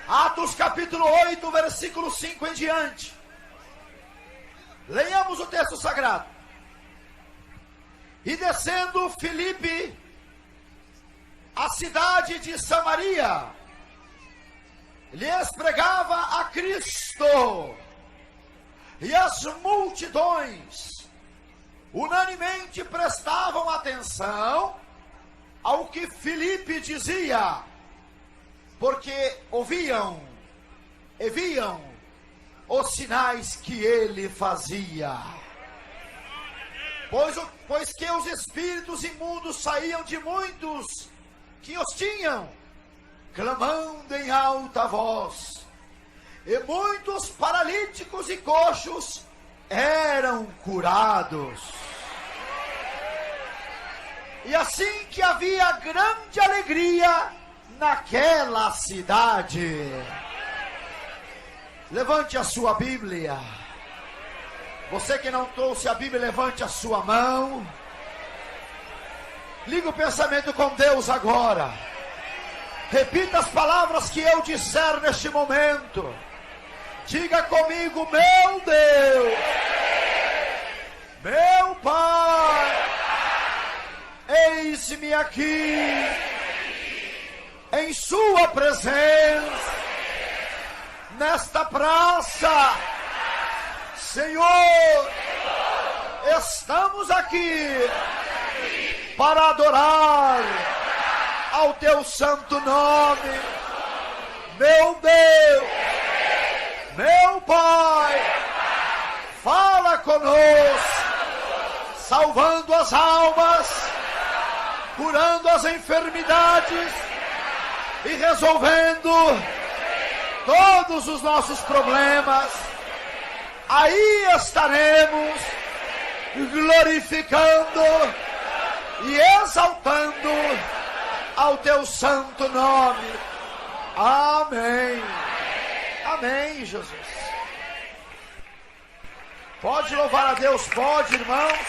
Atos capítulo 8, versículo 5 em diante. Leiamos o texto sagrado. E descendo Filipe à cidade de Samaria, lhes pregava a Cristo, e as multidões unanimemente prestavam atenção ao que Filipe dizia, porque ouviam e viam os sinais que ele fazia. Pois que os espíritos imundos saíam de muitos que os tinham, clamando em alta voz, e muitos paralíticos e coxos eram curados. E assim que havia grande alegria naquela cidade. Levante a sua Bíblia. Você que não trouxe a Bíblia, levante a sua mão. Liga o pensamento com Deus agora. Repita as palavras que eu disser neste momento. Diga comigo: meu Deus, meu Pai, eis-me aqui em sua presença, nesta praça. Senhor, estamos aqui para adorar ao teu santo nome. Meu Deus, meu Pai, fala conosco, salvando as almas, curando as enfermidades e resolvendo todos os nossos problemas. Aí estaremos glorificando e exaltando ao teu santo nome. Amém. Amém, Jesus. Pode louvar a Deus, pode, irmãos.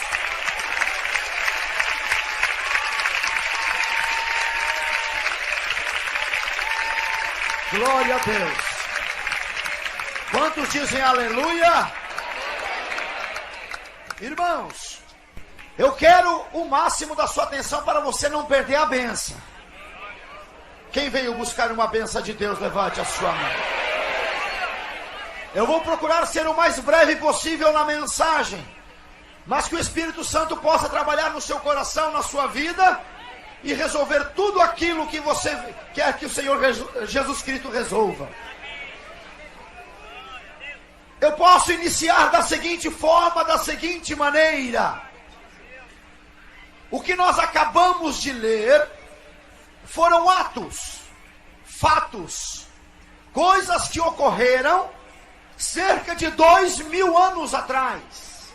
Glória a Deus. Quantos dizem aleluia? Irmãos, eu quero o máximo da sua atenção para você não perder a bênção. Quem veio buscar uma bênção de Deus, levante a sua mão. Eu vou procurar ser o mais breve possível na mensagem, mas que o Espírito Santo possa trabalhar no seu coração, na sua vida, e resolver tudo aquilo que você quer que o Senhor Jesus Cristo resolva. Eu posso iniciar da seguinte forma, da seguinte maneira. O que nós acabamos de ler foram atos, fatos, coisas que ocorreram cerca de 2000 anos atrás.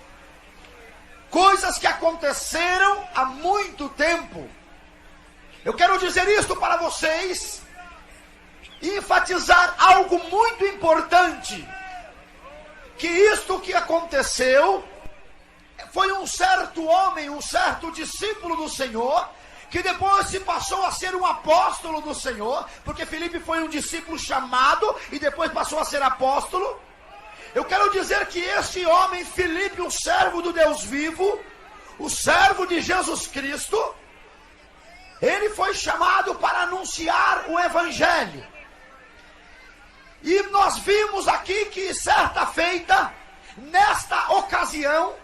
Coisas que aconteceram há muito tempo. Eu quero dizer isto para vocês e enfatizar algo muito importante. Que isto que aconteceu foi um certo homem, um certo discípulo do Senhor, que depois se passou a ser um apóstolo do Senhor, porque Filipe foi um discípulo chamado e depois passou a ser apóstolo. Eu quero dizer que este homem, Filipe, o servo do Deus vivo, o servo de Jesus Cristo, ele foi chamado para anunciar o Evangelho. E nós vimos aqui que certa feita, nesta ocasião,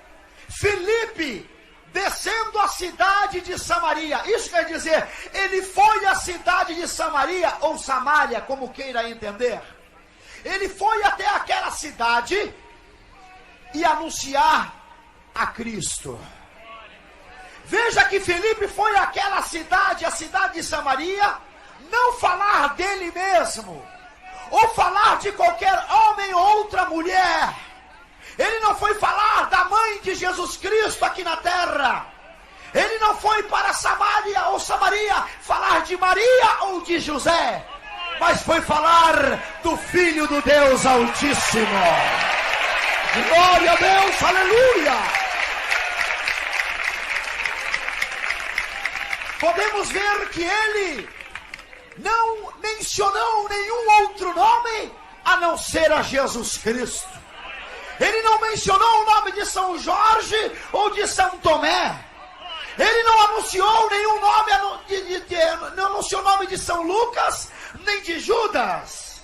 Filipe descendo a cidade de Samaria. Isso quer dizer, ele foi à cidade de Samaria, ou Samária, como queira entender. Ele foi até aquela cidade e anunciar a Cristo. Veja que Filipe foi àquela cidade, a cidade de Samaria, não falar dele mesmo, ou falar de qualquer homem ou outra mulher. Ele não foi falar da mãe de Jesus Cristo aqui na terra. Ele não foi para Samaria ou Samaria falar de Maria ou de José, mas foi falar do Filho do Deus Altíssimo. Glória a Deus, aleluia. Podemos ver que ele não mencionou nenhum outro nome a não ser a Jesus Cristo. Ele não mencionou o nome de São Jorge ou de São Tomé. Ele não anunciou nenhum nome, não anunciou o nome de São Lucas, nem de Judas.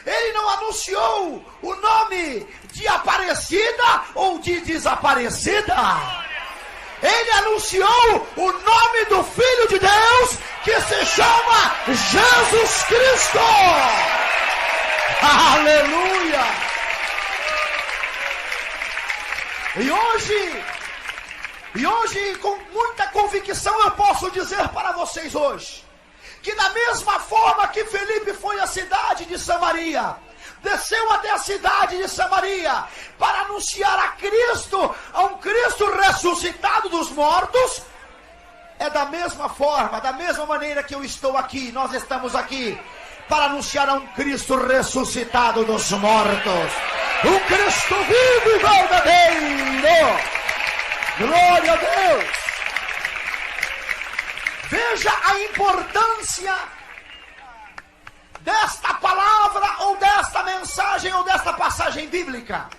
Ele não anunciou o nome de Aparecida ou de Desaparecida. Ele anunciou o nome do Filho de Deus, que se chama Jesus Cristo. Aleluia! E hoje, com muita convicção, eu posso dizer para vocês hoje, que da mesma forma que Felipe foi à cidade de Samaria, desceu até a cidade de Samaria, para anunciar a Cristo, a um Cristo ressuscitado dos mortos, é da mesma forma, da mesma maneira que eu estou aqui, nós estamos aqui, para anunciar a um Cristo ressuscitado dos mortos, um Cristo vivo e verdadeiro. Glória a Deus! Veja a importância desta palavra, ou desta mensagem, ou desta passagem bíblica.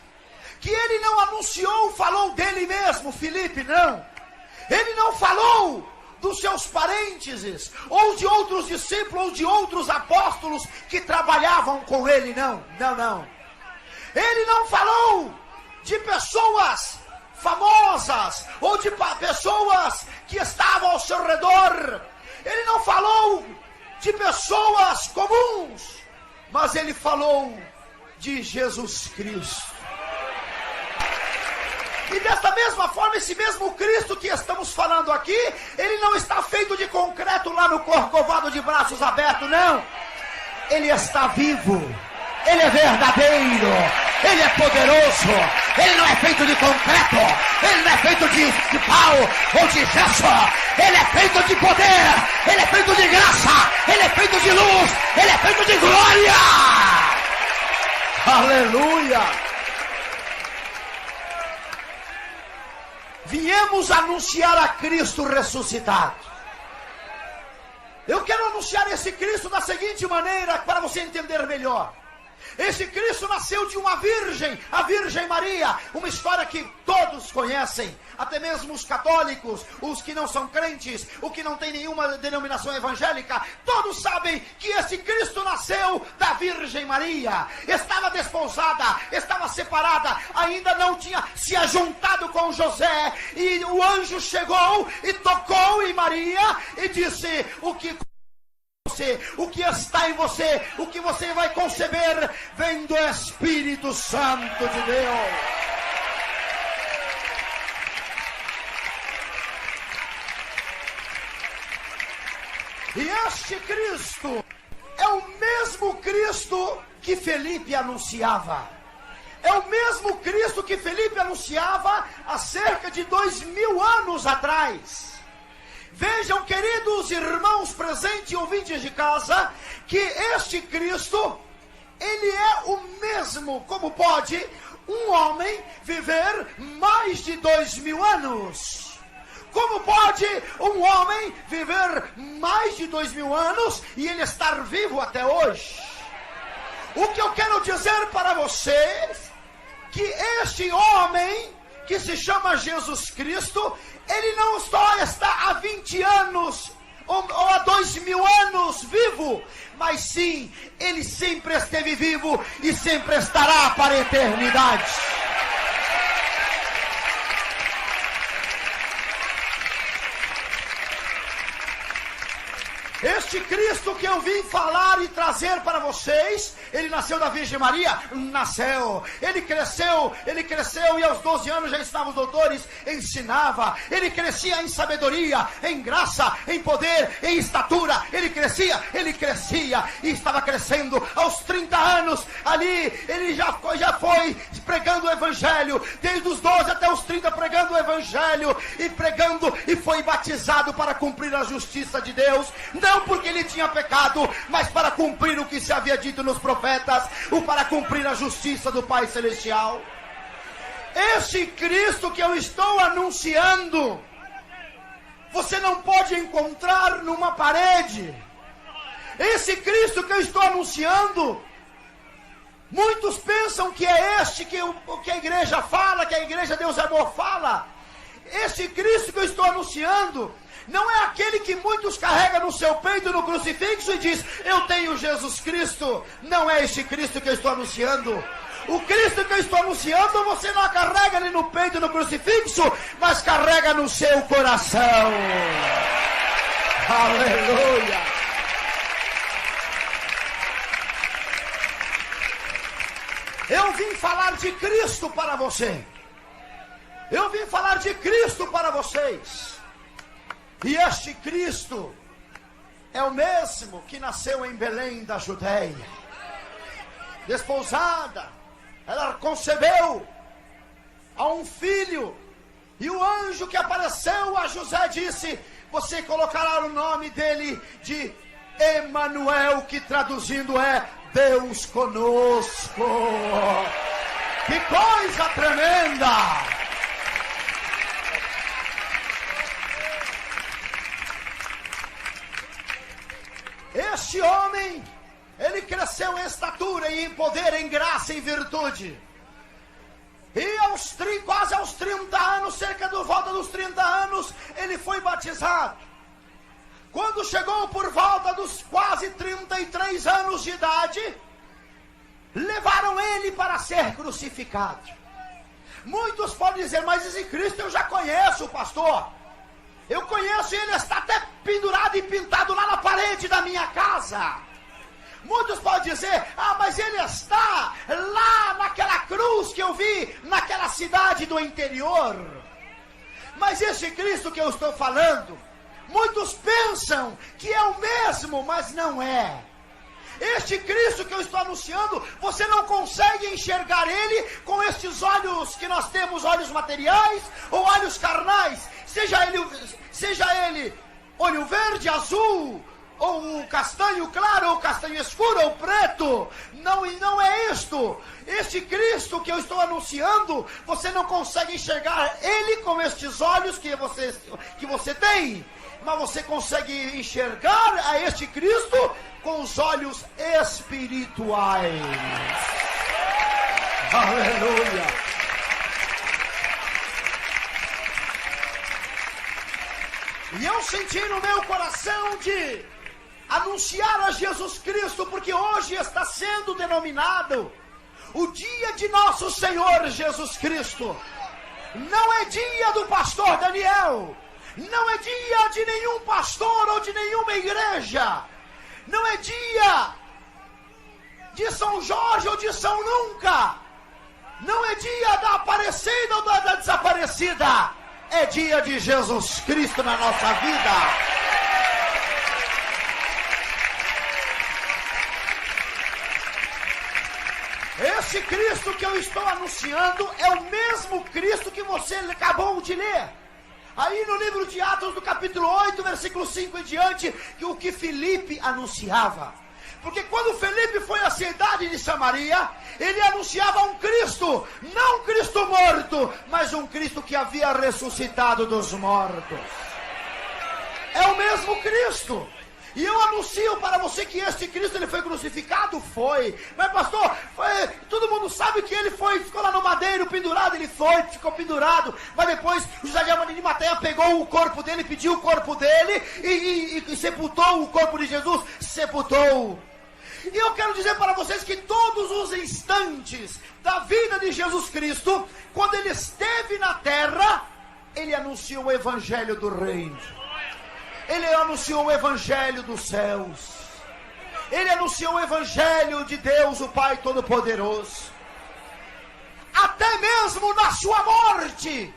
Que ele não anunciou, falou dele mesmo, Filipe, não. Ele não falou dos seus parentes, ou de outros discípulos, ou de outros apóstolos que trabalhavam com ele, não. Não. Ele não falou de pessoas famosas, ou de pessoas que estavam ao seu redor. Ele não falou de pessoas comuns, mas ele falou de Jesus Cristo. E desta mesma forma, esse mesmo Cristo que estamos falando aqui, ele não está feito de concreto lá no Corcovado de braços abertos, não. Ele está vivo. Ele é verdadeiro, ele é poderoso, ele não é feito de concreto, ele não é feito de pau ou de gesso, ele é feito de poder, ele é feito de graça, ele é feito de luz, ele é feito de glória. Aleluia! Viemos anunciar a Cristo ressuscitado. Eu quero anunciar esse Cristo da seguinte maneira, para você entender melhor. Esse Cristo nasceu de uma virgem, a Virgem Maria, uma história que todos conhecem, até mesmo os católicos, os que não são crentes, os que não têm nenhuma denominação evangélica, todos sabem que esse Cristo nasceu da Virgem Maria, estava desposada, estava separada, ainda não tinha se ajuntado com José, e o anjo chegou e tocou em Maria e disse: o que está em você, o que você vai conceber, vem do Espírito Santo de Deus. E este Cristo é o mesmo Cristo que Felipe anunciava. É o mesmo Cristo que Felipe anunciava há cerca de 2000 anos atrás. Vejam, queridos irmãos presentes e ouvintes de casa, que este Cristo, ele é o mesmo. Como pode um homem viver mais de 2000 anos? Como pode um homem viver mais de 2000 anos e ele estar vivo até hoje? O que eu quero dizer para vocês, que este homem, que se chama Jesus Cristo, ele não só está há 20 anos ou há 2000 anos vivo, mas sim, ele sempre esteve vivo e sempre estará para a eternidade. Este Cristo que eu vim falar e trazer para vocês, ele nasceu da Virgem Maria? Nasceu. Ele cresceu e aos 12 anos já estava os doutores, ensinava. Ele crescia em sabedoria, em graça, em poder, em estatura. Ele crescia e estava crescendo. Aos 30 anos, ali, ele já foi pregando o Evangelho, desde os 12 até os 30 pregando o Evangelho, e foi batizado para cumprir a justiça de Deus. Não porque ele tinha pecado, mas para cumprir o que se havia dito nos profetas, ou para cumprir a justiça do Pai Celestial. Esse Cristo que eu estou anunciando, você não pode encontrar numa parede. Esse Cristo que eu estou anunciando, muitos pensam que é este que a igreja fala, que a igreja Deus é Amor fala. Este Cristo que eu estou anunciando não é aquele que muitos carregam no seu peito, no crucifixo, e diz: eu tenho Jesus Cristo. Não é este Cristo que eu estou anunciando. O Cristo que eu estou anunciando, você não carrega ali no peito, no crucifixo, mas carrega no seu coração. Aleluia! Eu vim falar de Cristo para você. Eu vim falar de Cristo para vocês. E este Cristo é o mesmo que nasceu em Belém da Judéia. Desposada, ela concebeu a um filho. E o anjo que apareceu a José disse: você colocará o nome dele de Emanuel, que traduzindo é Deus conosco. Que coisa tremenda! Este homem, ele cresceu em estatura e em poder, em graça e em virtude. E quase aos 30 anos, cerca de volta dos 30 anos, ele foi batizado. Quando chegou por volta dos quase 33 anos de idade, levaram ele para ser crucificado. Muitos podem dizer: mas esse Cristo eu já conheço, pastor. Eu conheço, ele está até pendurado e pintado lá na parede da minha casa. Muitos podem dizer: ah, mas ele está lá naquela cruz que eu vi naquela cidade do interior. Mas esse Cristo que eu estou falando, muitos pensam que é o mesmo, mas não é. Este Cristo que eu estou anunciando, você não consegue enxergar ele com estes olhos que nós temos, olhos materiais ou olhos carnais. Seja ele olho verde, azul, ou castanho claro, ou castanho escuro, ou preto. Não, e não é isto. Este Cristo que eu estou anunciando, você não consegue enxergar ele com estes olhos que você tem. Mas você consegue enxergar a este Cristo com os olhos espirituais. Aleluia! E eu senti no meu coração de anunciar a Jesus Cristo, porque hoje está sendo denominado o dia de nosso Senhor Jesus Cristo. Não é dia do pastor Daniel, não é dia de nenhum pastor ou de nenhuma igreja, não é dia de São Jorge ou de São Nunca, não é dia da aparecida ou da desaparecida, é dia de Jesus Cristo na nossa vida. Esse Cristo que eu estou anunciando é o mesmo Cristo que você acabou de ler. Aí no livro de Atos, do capítulo 8, versículo 5 em diante, que o que Filipe anunciava. Porque quando Filipe foi à cidade de Samaria, ele anunciava um Cristo, não um Cristo morto, mas um Cristo que havia ressuscitado dos mortos. É o mesmo Cristo. E eu anuncio para você que este Cristo, ele foi crucificado? Foi. Mas pastor, todo mundo sabe que ele ficou lá no madeiro pendurado. Ele ficou pendurado. Mas depois José de Arimateia pegou o corpo dele, pediu o corpo dele e sepultou o corpo de Jesus. Sepultou. E eu quero dizer para vocês que todos os instantes da vida de Jesus Cristo, quando ele esteve na terra, ele anunciou o evangelho do reino. Ele anunciou o evangelho dos céus. Ele anunciou o evangelho de Deus, o Pai Todo-Poderoso. Até mesmo na sua morte,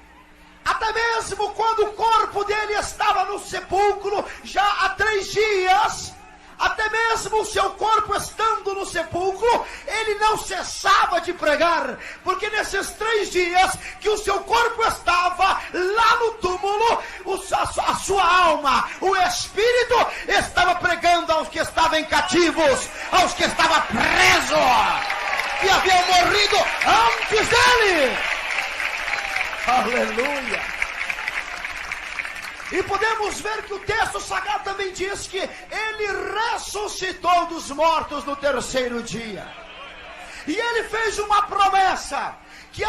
até mesmo quando o corpo dele estava no sepulcro, já há 3 dias, até mesmo o seu corpo estando no sepulcro, ele não cessava de pregar, porque nesses 3 dias que o seu corpo estava lá no túmulo, a sua alma, o Espírito, estava pregando aos que estavam cativos, aos que estavam presos, que haviam morrido antes dele. Aleluia! E podemos ver que o texto sagrado também diz que ele ressuscitou dos mortos no terceiro dia. E ele fez uma promessa, que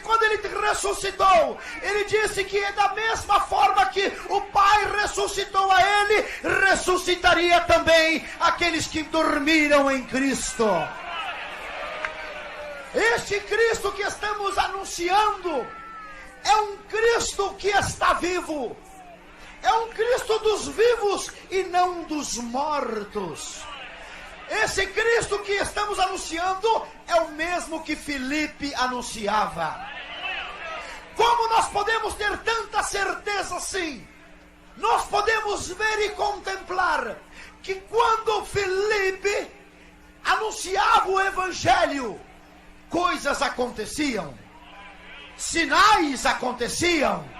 quando ele ressuscitou, ele disse que da mesma forma que o Pai ressuscitou a ele, ressuscitaria também aqueles que dormiram em Cristo. Este Cristo que estamos anunciando é um Cristo que está vivo. É um Cristo dos vivos e não dos mortos. Esse Cristo que estamos anunciando é o mesmo que Filipe anunciava. Como nós podemos ter tanta certeza assim? Nós podemos ver e contemplar que quando Filipe anunciava o Evangelho, coisas aconteciam, sinais aconteciam.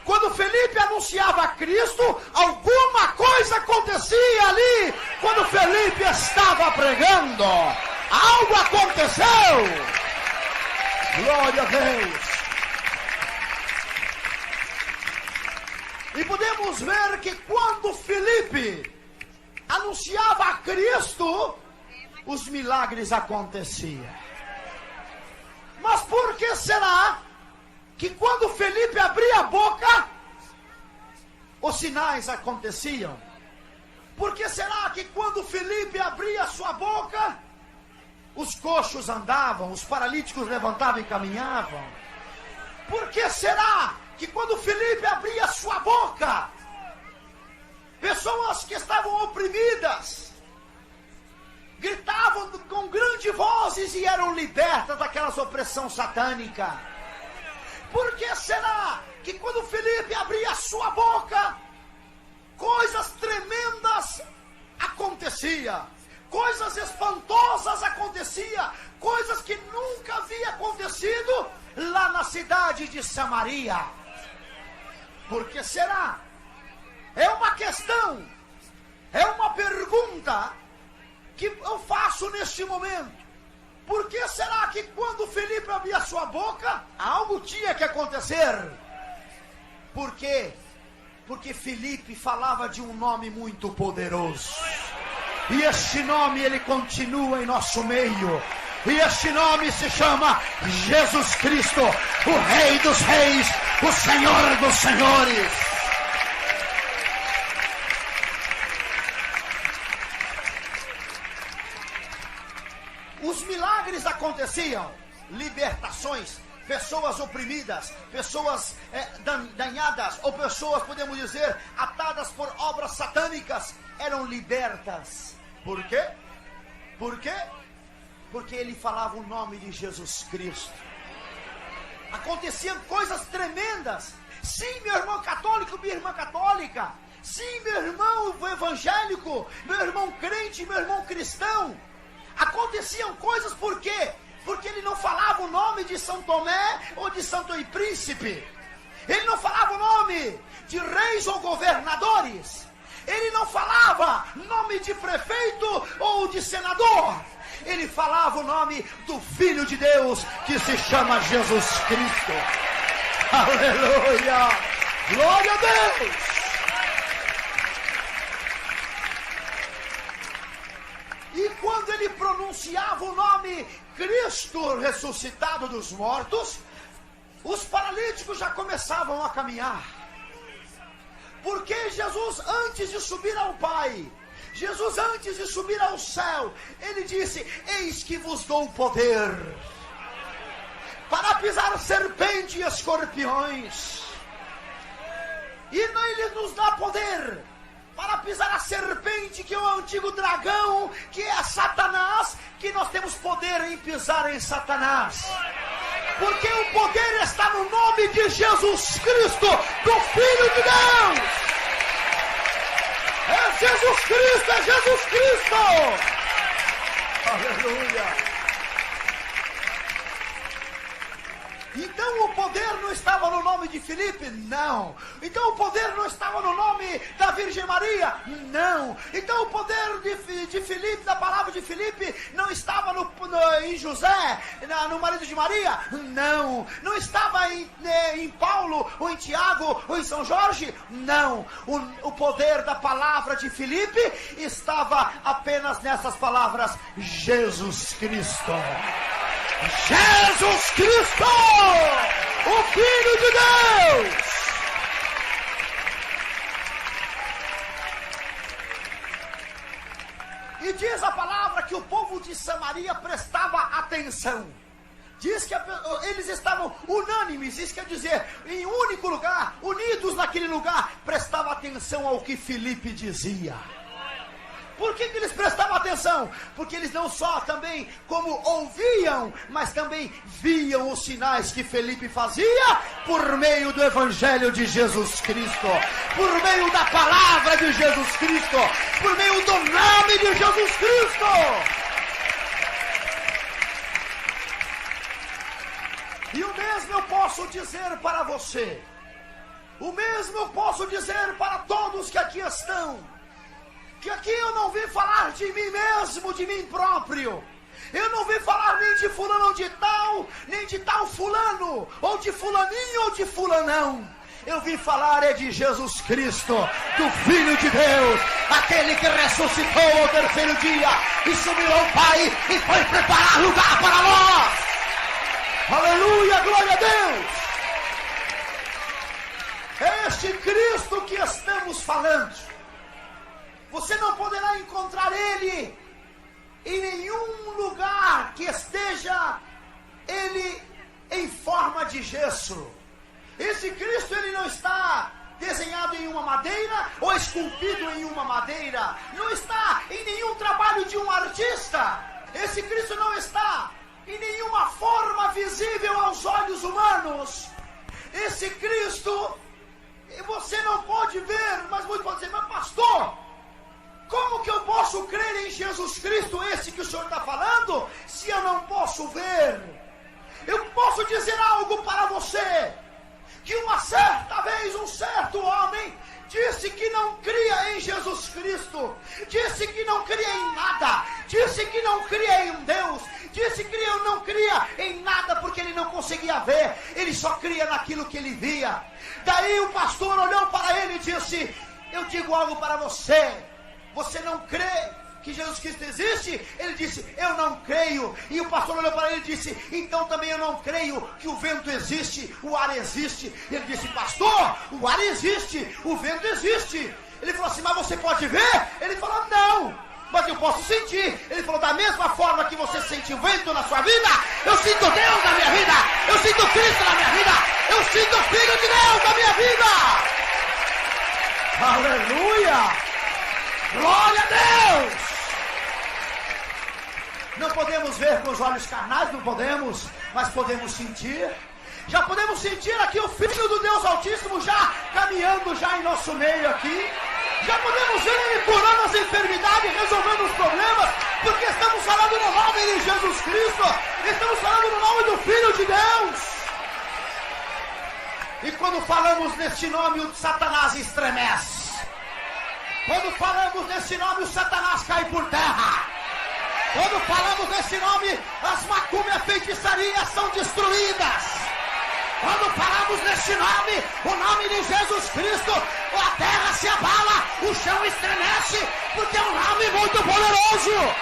Quando Felipe anunciava Cristo, alguma coisa acontecia ali. Quando Felipe estava pregando, algo aconteceu. Glória a Deus. E podemos ver que quando Felipe anunciava a Cristo, os milagres aconteciam. Mas por que será que quando Felipe abria a boca, os sinais aconteciam? Por que será que quando Felipe abria a sua boca, os coxos andavam, os paralíticos levantavam e caminhavam? Por que será que quando Felipe abria a sua boca, pessoas que estavam oprimidas gritavam com grandes vozes e eram libertas daquelas opressão satânica? Por que será que quando Felipe abria a sua boca, coisas tremendas aconteciam, coisas espantosas aconteciam, coisas que nunca havia acontecido lá na cidade de Samaria? Por que será? É uma questão, é uma pergunta que eu faço neste momento. Por que será que quando Felipe abria sua boca, algo tinha que acontecer? Por quê? Porque Felipe falava de um nome muito poderoso. E este nome, ele continua em nosso meio. E este nome se chama Jesus Cristo, o Rei dos Reis, o Senhor dos Senhores. Os milagres aconteciam, libertações, pessoas oprimidas, pessoas danhadas, ou pessoas, podemos dizer, atadas por obras satânicas, eram libertas. Por quê? Por quê? Porque ele falava o nome de Jesus Cristo. Aconteciam coisas tremendas. Sim, meu irmão católico, minha irmã católica. Sim, meu irmão evangélico, meu irmão crente, meu irmão cristão. Aconteciam coisas por quê? Porque ele não falava o nome de São Tomé ou de Santo e Príncipe. Ele não falava o nome de reis ou governadores. Ele não falava nome de prefeito ou de senador. Ele falava o nome do Filho de Deus, que se chama Jesus Cristo. Aleluia! Glória a Deus! E quando ele pronunciava o nome Cristo ressuscitado dos mortos, os paralíticos já começavam a caminhar. Porque Jesus, antes de subir ao Pai, Jesus, antes de subir ao céu, ele disse: eis que vos dou poder para pisar serpente e escorpiões. E ele nos dá poder para pisar a serpente, que é o antigo dragão, que é Satanás, que nós temos poder em pisar em Satanás. Porque o poder está no nome de Jesus Cristo, do Filho de Deus. É Jesus Cristo, é Jesus Cristo. Aleluia. Então o poder não estava no nome de Filipe? Não. Então o poder não estava no nome da Virgem Maria? Não. Então o poder de Filipe, da palavra de Filipe, não estava em José, no marido de Maria? Não. Não estava em Paulo, ou em Tiago, ou em São Jorge? Não. O poder da palavra de Filipe estava apenas nessas palavras: Jesus Cristo. Jesus Cristo, o Filho de Deus. E diz a palavra que o povo de Samaria prestava atenção. Diz que eles estavam unânimes, isso quer dizer, em um único lugar, unidos naquele lugar, prestava atenção ao que Filipe dizia. Por que eles prestavam atenção? Porque eles não só também como ouviam, mas também viam os sinais que Filipe fazia por meio do Evangelho de Jesus Cristo, por meio da palavra de Jesus Cristo, por meio do nome de Jesus Cristo. E o mesmo eu posso dizer para você, o mesmo eu posso dizer para todos que aqui estão, que aqui eu não vim falar de mim mesmo, de mim próprio. Eu não vim falar nem de fulano ou de tal, nem de tal fulano, ou de fulaninho ou de fulanão. Eu vim falar é de Jesus Cristo, do Filho de Deus, aquele que ressuscitou ao terceiro dia e subiu ao Pai e foi preparar lugar para nós. Aleluia, glória a Deus. É este Cristo que estamos falando. Você não poderá encontrar Ele em nenhum lugar que esteja Ele em forma de gesso. Esse Cristo, Ele não está desenhado em uma madeira ou esculpido em uma madeira. Não está em nenhum trabalho de um artista. Esse Cristo não está em nenhuma forma visível aos olhos humanos. Esse Cristo, você não pode ver, mas muito pode dizer: mas pastor, como que eu posso crer em Jesus Cristo, esse que o senhor está falando, se eu não posso ver? Eu posso dizer algo para você, que uma certa vez um certo homem disse que não cria em Jesus Cristo, disse que não cria em nada, disse que não cria em um Deus, disse que não cria em nada porque ele não conseguia ver, ele só cria naquilo que ele via. Daí o pastor olhou para ele e disse: eu digo algo para você. Você não crê que Jesus Cristo existe? Ele disse: eu não creio. E o pastor olhou para ele e disse: então também eu não creio que o vento existe, o ar existe. Ele disse: pastor, o ar existe, o vento existe. Ele falou assim: mas você pode ver? Ele falou: não, mas eu posso sentir. Ele falou: da mesma forma que você sente o vento na sua vida, eu sinto Deus na minha vida, eu sinto Cristo na minha vida, eu sinto o Filho de Deus na minha vida. Aleluia! Glória a Deus! Não podemos ver com os olhos carnais, não podemos, mas podemos sentir. Já podemos sentir aqui o Filho do Deus Altíssimo já caminhando já em nosso meio aqui. Já podemos ver Ele curando as enfermidades, resolvendo os problemas, porque estamos falando no nome de Jesus Cristo, estamos falando no nome do Filho de Deus. E quando falamos neste nome, o Satanás estremece. Quando falamos nesse nome, o Satanás cai por terra. Quando falamos nesse nome, as macumbas e feitiçarias são destruídas. Quando falamos nesse nome, o nome de Jesus Cristo, a terra se abala, o chão estremece, porque é um nome muito poderoso.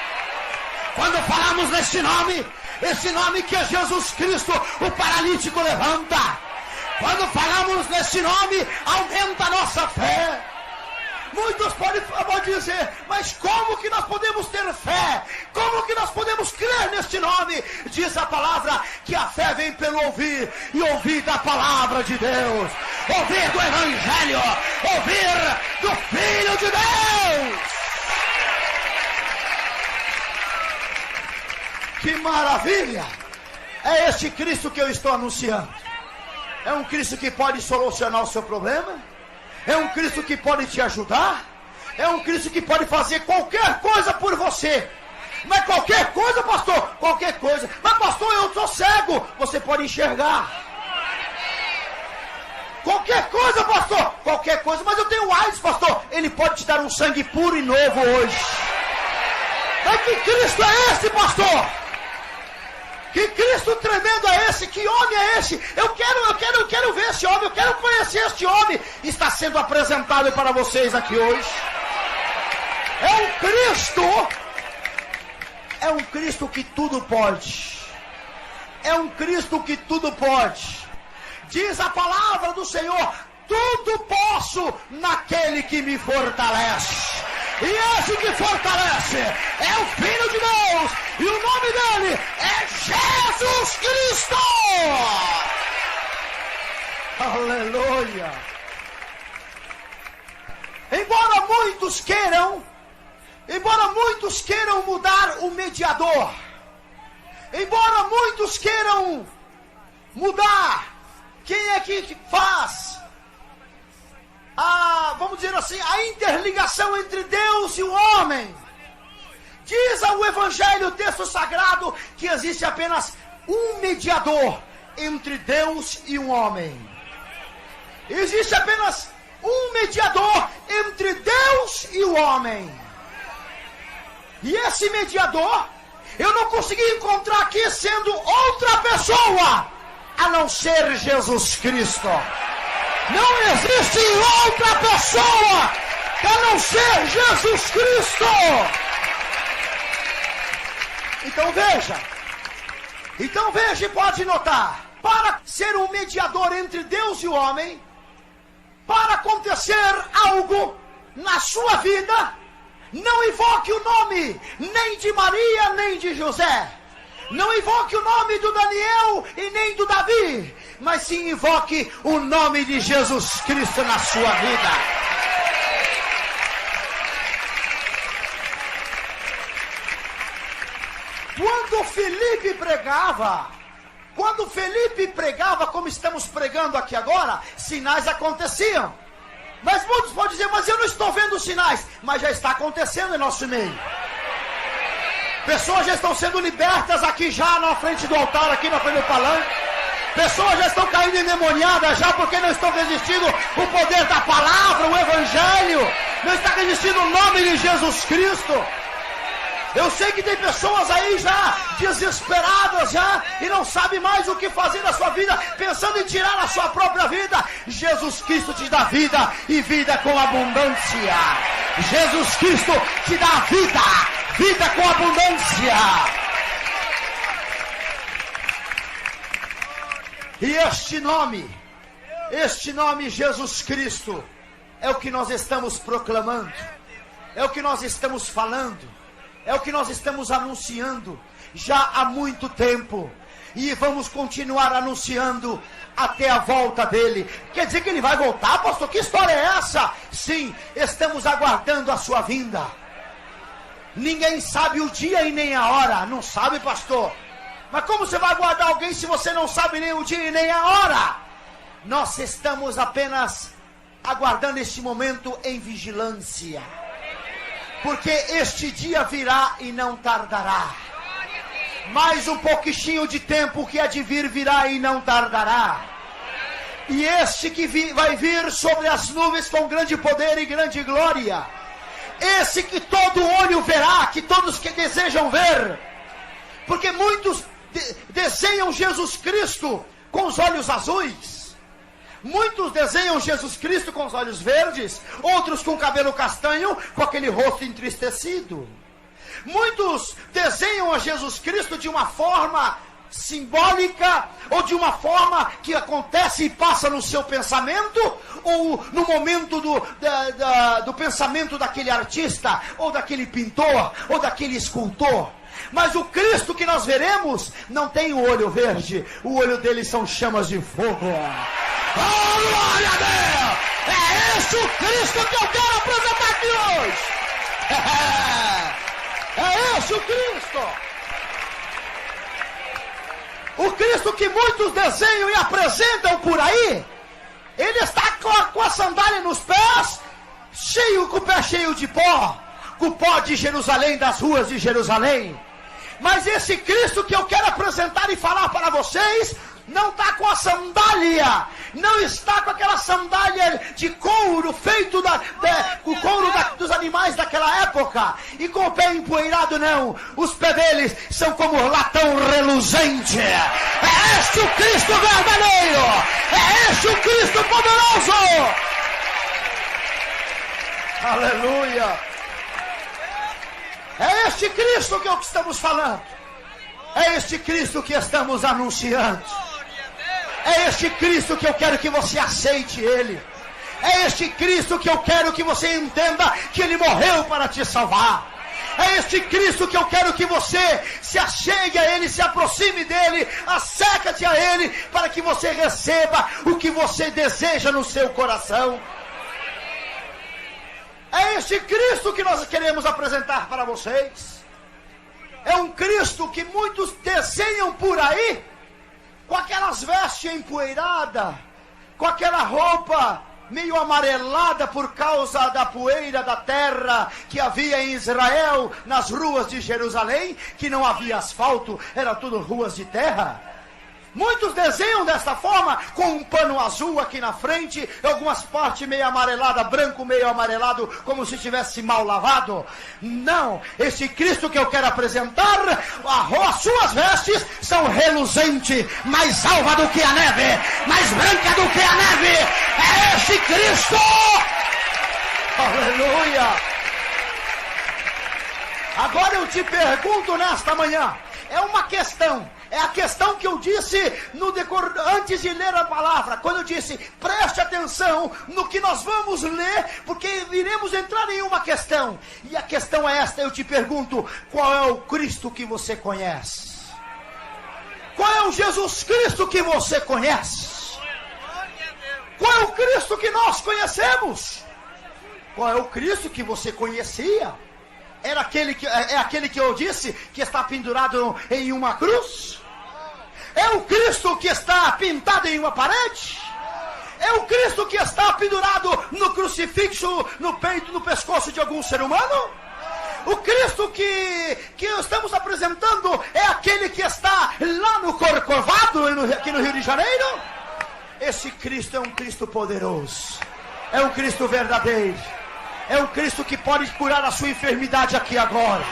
Quando falamos nesse nome, esse nome que é Jesus Cristo, o paralítico levanta. Quando falamos nesse nome, aumenta a nossa fé. Muitos podem dizer: mas como que nós podemos ter fé? Como que nós podemos crer neste nome? Diz a palavra que a fé vem pelo ouvir, e ouvir da palavra de Deus, ouvir do Evangelho, ouvir do Filho de Deus. Que maravilha! É este Cristo que eu estou anunciando. É um Cristo que pode solucionar o seu problema. É um Cristo que pode te ajudar. É um Cristo que pode fazer qualquer coisa por você. Mas qualquer coisa, pastor? Qualquer coisa. Mas pastor, eu sou cego. Você pode enxergar. Qualquer coisa, pastor. Qualquer coisa, mas eu tenho AIDS, pastor. Ele pode te dar um sangue puro e novo hoje. Mas que Cristo é esse, pastor? Que Cristo tremendo é esse? Que homem é esse? Eu quero ver esse homem, eu quero conhecer este homem. Está sendo apresentado para vocês aqui hoje. É um Cristo que tudo pode. É um Cristo que tudo pode. Diz a palavra do Senhor: tudo posso naquele que me fortalece. E esse que fortalece é o Filho de Deus. E o nome dele é Jesus Cristo. Aleluia. Embora muitos queiram mudar o mediador, embora muitos queiram mudar quem é que faz vamos dizer assim, a interligação entre Deus e o homem. Diz ao Evangelho, o texto sagrado, que existe apenas um mediador entre Deus e o homem. Existe apenas um mediador entre Deus e o homem. E esse mediador, eu não consegui encontrar aqui sendo outra pessoa, a não ser Jesus Cristo. Não existe outra pessoa a não ser Jesus Cristo. Então veja e pode notar. Para ser um mediador entre Deus e o homem, para acontecer algo na sua vida, não invoque o nome nem de Maria nem de José. Não invoque o nome do Daniel e nem do Davi, mas sim invoque o nome de Jesus Cristo na sua vida. Quando Felipe pregava como estamos pregando aqui agora, sinais aconteciam. Mas muitos podem dizer, mas eu não estou vendo sinais. Mas já está acontecendo em nosso meio. Pessoas já estão sendo libertas aqui já na frente do altar, aqui na frente do palanque. Pessoas já estão caindo endemoniadas já porque não estão resistindo o poder da palavra, o Evangelho. Não está resistindo o nome de Jesus Cristo. Eu sei que tem pessoas aí já desesperadas já e não sabem mais o que fazer na sua vida, pensando em tirar a sua própria vida. Jesus Cristo te dá vida e vida com abundância. Jesus Cristo te dá vida com abundância. E este nome Jesus Cristo é o que nós estamos proclamando, é o que nós estamos falando, é o que nós estamos anunciando já há muito tempo. E vamos continuar anunciando até a volta dele. Quer dizer que ele vai voltar, pastor? Que história é essa? Sim, estamos aguardando a sua vinda. Ninguém sabe o dia e nem a hora. Não sabe, pastor? Mas como você vai aguardar alguém se você não sabe nem o dia e nem a hora? Nós estamos apenas aguardando este momento em vigilância. Porque este dia virá e não tardará. Mais um pouquinho de tempo que há de vir virá e não tardará. E este que vai vir sobre as nuvens com grande poder e grande glória. Esse que todo olho verá, que todos que desejam ver. Porque muitos desenham Jesus Cristo com os olhos azuis. Muitos desenham Jesus Cristo com os olhos verdes, outros com cabelo castanho, com aquele rosto entristecido. Muitos desenham a Jesus Cristo de uma forma simbólica, ou de uma forma que acontece e passa no seu pensamento, ou no momento do pensamento daquele artista, ou daquele pintor, ou daquele escultor. Mas o Cristo que nós veremos não tem o olho verde, o olho dele são chamas de fogo. Oh, glória a Deus! É esse o Cristo que eu quero apresentar aqui hoje. É esse o Cristo. O Cristo que muitos desenham e apresentam por aí. Ele está com a sandália nos pés, com o pé cheio de pó, com o pó de Jerusalém, das ruas de Jerusalém. Mas esse Cristo que eu quero apresentar e falar para vocês não está com a sandália, não está com aquela sandália de couro feito o couro dos animais daquela época, e com o pé empoeirado, não. Os pés deles são como latão reluzente. É este o Cristo verdadeiro, é este o Cristo poderoso. Aleluia. É este Cristo que estamos falando. É este Cristo que estamos anunciando. É este Cristo que eu quero que você aceite Ele. É este Cristo que eu quero que você entenda que Ele morreu para te salvar. É este Cristo que eu quero que você se achegue a Ele, se aproxime dEle, acerca-te a Ele, para que você receba o que você deseja no seu coração. É este Cristo que nós queremos apresentar para vocês. É um Cristo que muitos desenham por aí, com aquelas vestes empoeiradas, com aquela roupa meio amarelada por causa da poeira da terra que havia em Israel, nas ruas de Jerusalém, que não havia asfalto, era tudo ruas de terra. Muitos desenham desta forma, com um pano azul aqui na frente, algumas partes meio amarelada, branco meio amarelado, como se tivesse mal lavado. Não, esse Cristo que eu quero apresentar, as suas vestes são reluzentes, mais alva do que a neve, mais branca do que a neve. É esse Cristo! Aleluia! Agora eu te pergunto nesta manhã, é uma questão. É a questão que eu disse antes de ler a palavra, quando eu disse, preste atenção no que nós vamos ler, porque iremos entrar em uma questão. E a questão é esta, eu te pergunto, qual é o Cristo que você conhece? Qual é o Jesus Cristo que você conhece? Qual é o Cristo que nós conhecemos? Qual é o Cristo que você conhecia? É aquele que eu disse, que está pendurado em uma cruz? É o Cristo que está pintado em uma parede? É o Cristo que está pendurado no crucifixo, no peito, no pescoço de algum ser humano? O Cristo que estamos apresentando é aquele que está lá no Corcovado, aqui no Rio de Janeiro? Esse Cristo é um Cristo poderoso, é um Cristo verdadeiro. É um Cristo que pode curar a sua enfermidade aqui agora.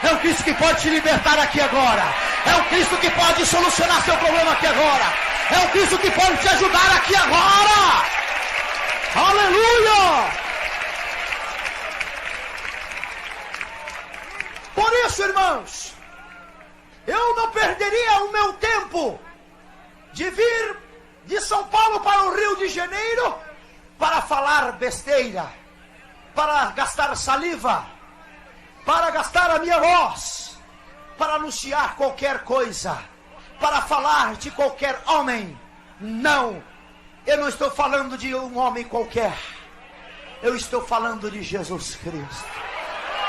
É um Cristo que pode te libertar aqui agora. É um Cristo que pode solucionar seu problema aqui agora. É um Cristo que pode te ajudar aqui agora. Aleluia! Por isso, irmãos, eu não perderia o meu tempo de vir de São Paulo para o Rio de Janeiro para falar besteira, para gastar saliva, para gastar a minha voz, para anunciar qualquer coisa, para falar de qualquer homem. Não, eu não estou falando de um homem qualquer, eu estou falando de Jesus Cristo,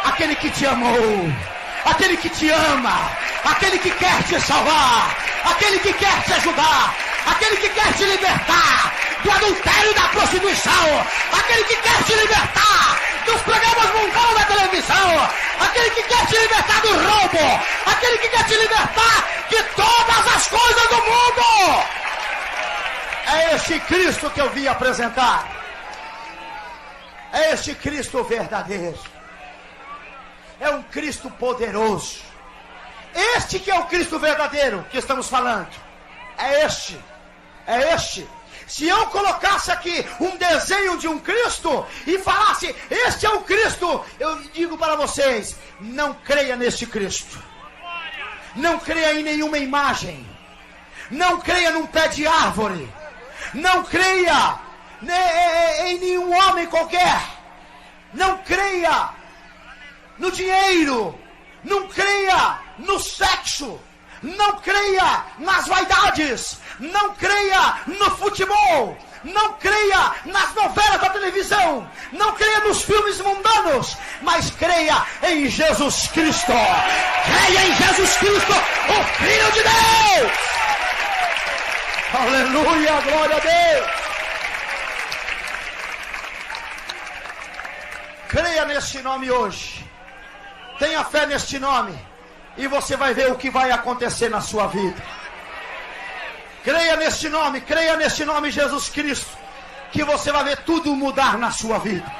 aquele que te amou, aquele que te ama, aquele que quer te salvar, aquele que quer te ajudar, aquele que quer te libertar do adultério e da prostituição, aquele que quer te libertar dos programas mundanos da televisão, aquele que quer te libertar do roubo, aquele que quer te libertar de todas as coisas do mundo. É este Cristo que eu vim apresentar. É este Cristo verdadeiro. É um Cristo poderoso. Este que é o Cristo verdadeiro que estamos falando. É este. É este. Se eu colocasse aqui um desenho de um Cristo e falasse, este é o Cristo, eu digo para vocês, não creia neste Cristo. Não creia em nenhuma imagem. Não creia num pé de árvore. Não creia em nenhum homem qualquer. Não creia no dinheiro. Não creia no sexo. Não creia nas vaidades. Não creia no futebol. Não creia nas novelas da televisão. Não creia nos filmes mundanos. Mas creia em Jesus Cristo. Creia em Jesus Cristo, o Filho de Deus. Aleluia, glória a Deus. Creia neste nome hoje. Tenha fé neste nome. E você vai ver o que vai acontecer na sua vida. Creia neste nome Jesus Cristo, que você vai ver tudo mudar na sua vida.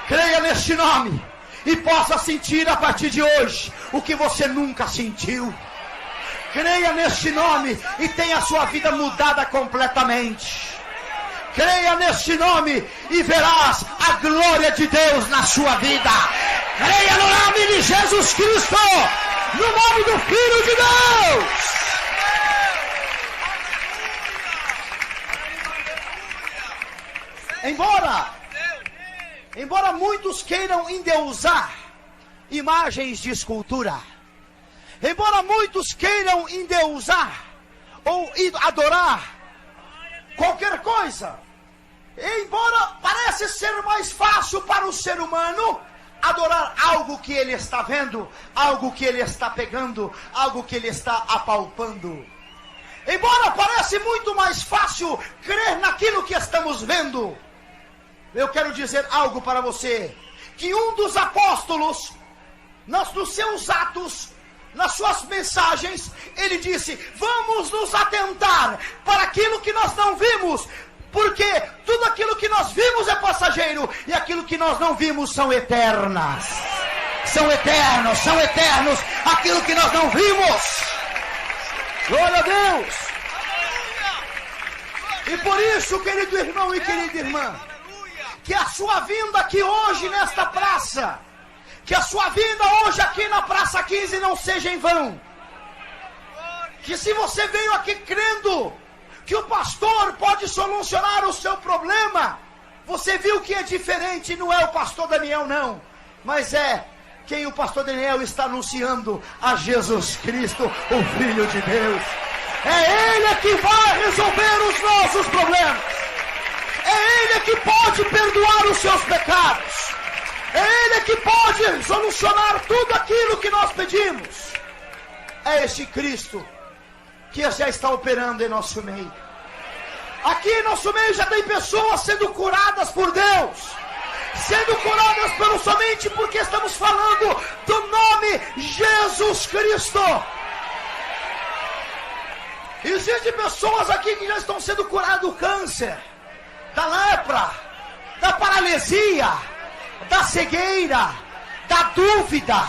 Creia neste nome e possa sentir a partir de hoje o que você nunca sentiu. Creia neste nome e tenha a sua vida mudada completamente. Creia neste nome e verás a glória de Deus na sua vida. Creia no nome de Jesus Cristo, no nome do Filho de Deus. Embora muitos queiram endeusar imagens de escultura, embora muitos queiram endeusar ou adorar qualquer coisa, embora parece ser mais fácil para o ser humano adorar algo que ele está vendo, algo que ele está pegando, algo que ele está apalpando. Embora parece muito mais fácil crer naquilo que estamos vendo, eu quero dizer algo para você, que um dos apóstolos, nos seus atos, nas suas mensagens, ele disse: vamos nos atentar para aquilo que nós não vimos, porque tudo aquilo que nós vimos é passageiro, e aquilo que nós não vimos são eternas. São eternos, aquilo que nós não vimos. Glória a Deus. E por isso, querido irmão e querida irmã, que a sua vinda aqui hoje nesta praça, que a sua vinda hoje aqui na Praça 15 não seja em vão. Que se você veio aqui crendo que o pastor pode solucionar o seu problema, você viu que é diferente, não é o pastor Daniel não, mas é quem o pastor Daniel está anunciando, a Jesus Cristo, o Filho de Deus. É Ele que vai resolver os nossos problemas. É Ele que pode perdoar os seus pecados. É Ele que pode solucionar tudo aquilo que nós pedimos. É este Cristo que já está operando em nosso meio. Aqui em nosso meio já tem pessoas sendo curadas por Deus, sendo curadas somente porque estamos falando do nome Jesus Cristo. Existem pessoas aqui que já estão sendo curadas do câncer, da lepra, da paralisia, da cegueira, da dúvida,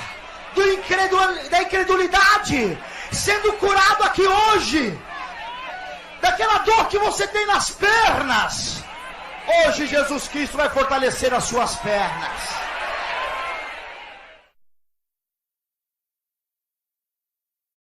da incredulidade, sendo curado aqui hoje, daquela dor que você tem nas pernas. Hoje Jesus Cristo vai fortalecer as suas pernas.